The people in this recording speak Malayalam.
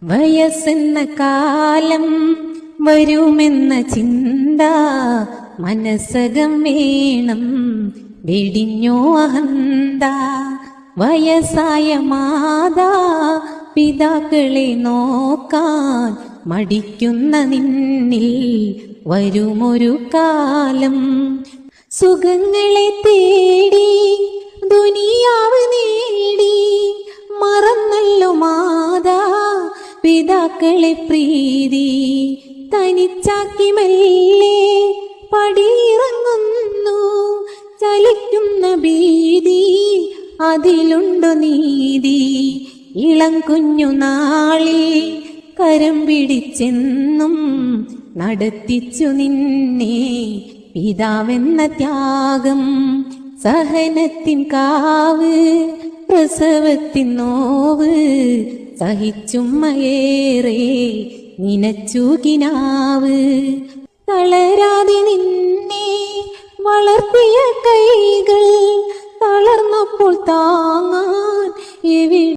വയസ്സെന്ന കാലം വരുമെന്ന ചിന്ത മനസ്സകം വേണം, വെടിഞ്ഞോ അഹന്ത. വയസ്സായ മാതാ പിതാക്കളെ നോക്കാൻ മടിക്കുന്ന നിന്നിൽ വരുമൊരു കാലം. സുഖങ്ങളെ തേടി ദുനിയാവ് നേടി മറന്നല്ലോ മാതാ പിതാക്കളെ പ്രീതി. തനിച്ചാക്കി മെല്ലെ പടിയിറങ്ങുന്നു, ചലിക്കുന്ന ഭീതി അതിലുണ്ടോ നീതി. ഇളം കുഞ്ഞു നാളിൽ കരം പിടിച്ചെന്നും നടത്തിച്ചു നിന്നെ പിതാവെന്ന ത്യാഗം. സഹനത്തിൻ കാവ് പ്രസവത്തിൻ നോവ് സഹിച്ചുമ്മയേറെ നിനച്ചുകിനാവ്. തളരാതെ നിന്നെ വളർത്തിയ കൈകൾ തളർന്നപ്പോൾ താങ്ങാൻ എവിടെ